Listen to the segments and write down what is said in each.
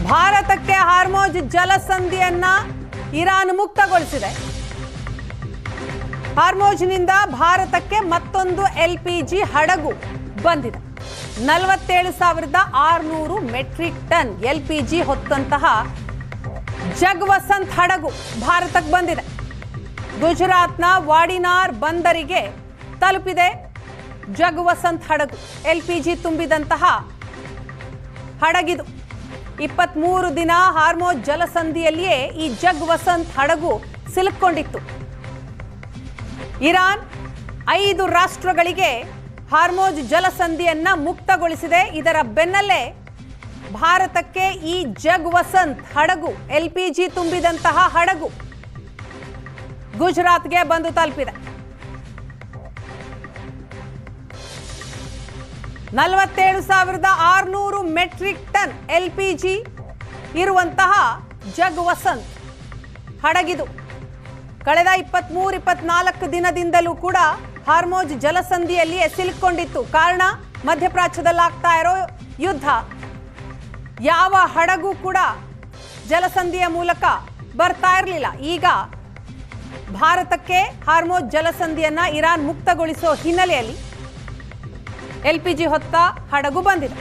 ಭಾರತಕ್ಕೆ ಹಾರ್ಮೋಜ್ ಜಲಸಂಧಿಯನ್ನ ಇರಾನ್ ಮುಕ್ತಗೊಳಿಸಿದೆ. ಹಾರ್ಮೋಜ್ನಿಂದ ಭಾರತಕ್ಕೆ ಮತ್ತೊಂದು LPG ಹಡಗು ಬಂದಿದೆ. 47,600 ಮೆಟ್ರಿಕ್ ಟನ್ LPG ಹೊತ್ತಂತಹ ಜಗ್ವಸಂತ್ ಹಡಗು ಭಾರತಕ್ಕೆ ಬಂದಿದೆ. ಗುಜರಾತ್ನ ವಾಡಿನಾರ್ ಬಂದರಿಗೆ ತಲುಪಿದೆ ಜಗ್ವಸಂತ್ ಹಡಗು. LPG ತುಂಬಿದಂತಹ ಹಡಗಿದು. 23 ದಿನ ಹಾರ್ಮೋಜ್ ಜಲಸಂಧಿಯಲ್ಲಿಯೇ ಈ ಜಗ್ವಸಂತ್ ಹಡಗು ಸಿಲುಕೊಂಡಿತ್ತು. ಇರಾನ್ 5 ರಾಷ್ಟ್ರಗಳಿಗೆ ಹಾರ್ಮೋಜ್ ಜಲಸಂಧಿಯನ್ನ ಮುಕ್ತಗೊಳಿಸಿದೆ. ಇದರ ಬೆನ್ನಲ್ಲೇ ಭಾರತಕ್ಕೆ ಈ ಜಗ್ವಸಂತ್ ಹಡಗು LPG ತುಂಬಿದಂತಹ ಹಡಗು ಗುಜರಾತ್ಗೆ ಬಂದು ತಲುಪಿದೆ. 47,600 ಮೆಟ್ರಿಕ್ ಟನ್ LPG ಇರುವಂತಹ ಜಗ್ವಸಂತ್ ಹಡಗಿದು. ಕಳೆದ 23-24 ದಿನದಿಂದಲೂ ಕೂಡ ಹಾರ್ಮೋಜ್ ಜಲಸಂಧಿಯಲ್ಲಿಯೇ ಸಿಲುಕೊಂಡಿತ್ತು. ಕಾರಣ ಮಧ್ಯಪ್ರಾಚ್ಯದಲ್ಲಾಗ್ತಾ ಇರೋ ಯುದ್ಧ. ಯಾವ ಹಡಗು ಕೂಡ ಜಲಸಂಧಿಯ ಮೂಲಕ ಬರ್ತಾ ಇರಲಿಲ್ಲ. ಈಗ ಭಾರತಕ್ಕೆ ಹಾರ್ಮೋಜ್ ಜಲಸಂಧಿಯನ್ನ ಇರಾನ್ ಮುಕ್ತಗೊಳಿಸೋ ಹಿನ್ನೆಲೆಯಲ್ಲಿ LPG ಹೊತ್ತ ಹಡಗು ಬಂದಿದೆ.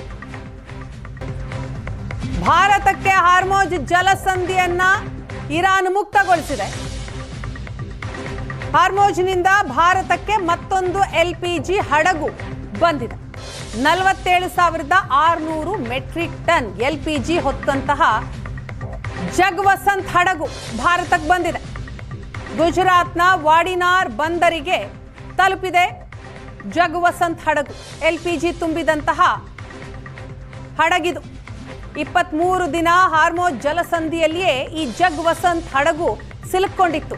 ಭಾರತಕ್ಕೆ ಹಾರ್ಮೋಜ್ ಜಲಸಂಧಿಯನ್ನ ಇರಾನ್ ಮುಕ್ತಗೊಳಿಸಿದೆ. ಹಾರ್ಮೋಜ್ನಿಂದ ಭಾರತಕ್ಕೆ ಮತ್ತೊಂದು LPG ಹಡಗು ಬಂದಿದೆ. 47,600 ಮೆಟ್ರಿಕ್ ಟನ್ LPG ಹೊತ್ತಂತಹ ಜಗ್ವಸಂತ್ ಹಡಗು ಭಾರತಕ್ಕೆ ಬಂದಿದೆ. ಗುಜರಾತ್ನ ವಾಡಿನಾರ್ ಬಂದರಿಗೆ ತಲುಪಿದೆ ಜಗ್ವಸಂತ್ ಹಡಗು. LPG ತುಂಬಿದಂತಹ ಹಡಗಿದು. 23 ದಿನ ಹಾರ್ಮೋಜ್ ಜಲಸಂಧಿಯಲ್ಲಿಯೇ ಈ ಜಗ್ವಸಂತ್ ಹಡಗು ಸಿಲುಕೊಂಡಿತ್ತು.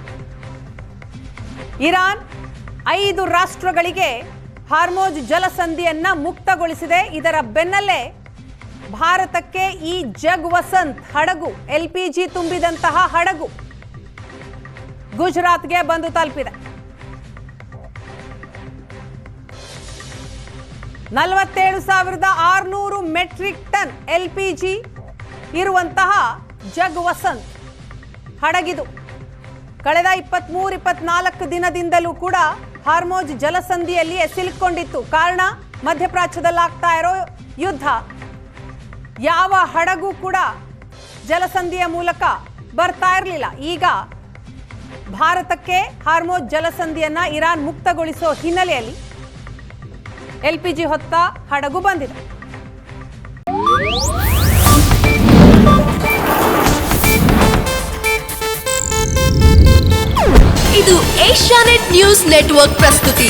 ಇರಾನ್ 5 ರಾಷ್ಟ್ರಗಳಿಗೆ ಹಾರ್ಮೋಜ್ ಜಲಸಂಧಿಯನ್ನ ಮುಕ್ತಗೊಳಿಸಿದೆ. ಇದರ ಬೆನ್ನಲ್ಲೇ ಭಾರತಕ್ಕೆ ಈ ಜಗ್ವಸಂತ್ ಹಡಗು LPG ತುಂಬಿದಂತಹ ಹಡಗು ಗುಜರಾತ್ಗೆ ಬಂದು ತಲುಪಿದೆ. 47,600 ಮೆಟ್ರಿಕ್ ಟನ್ LPG ಇರುವಂತಹ ಜಗ್ವಸಂತ್ ಹಡಗಿದು. ಕಳೆದ 23-24 ದಿನದಿಂದಲೂ ಕೂಡ ಹಾರ್ಮೋಜ್ ಜಲಸಂಧಿಯಲ್ಲಿಯೇ ಸಿಲುಕೊಂಡಿತ್ತು. ಕಾರಣ ಮಧ್ಯಪ್ರಾಚ್ಯದಲ್ಲಾಗ್ತಾ ಇರೋ ಯುದ್ಧ. ಯಾವ ಹಡಗು ಕೂಡ ಜಲಸಂಧಿಯ ಮೂಲಕ ಬರ್ತಾ ಇರಲಿಲ್ಲ. ಈಗ ಭಾರತಕ್ಕೆ ಹಾರ್ಮೋಜ್ ಜಲಸಂಧಿಯನ್ನ ಇರಾನ್ ಮುಕ್ತಗೊಳಿಸೋ ಹಿನ್ನೆಲೆಯಲ್ಲಿ LPG ಹೊತ್ತ ಹಡಗು ಬಂದಿದೆ. ಇದು ಏಷ್ಯಾನೆಟ್ ನ್ಯೂಸ್ ನೆಟ್ವರ್ಕ್ ಪ್ರಸ್ತುತಿ.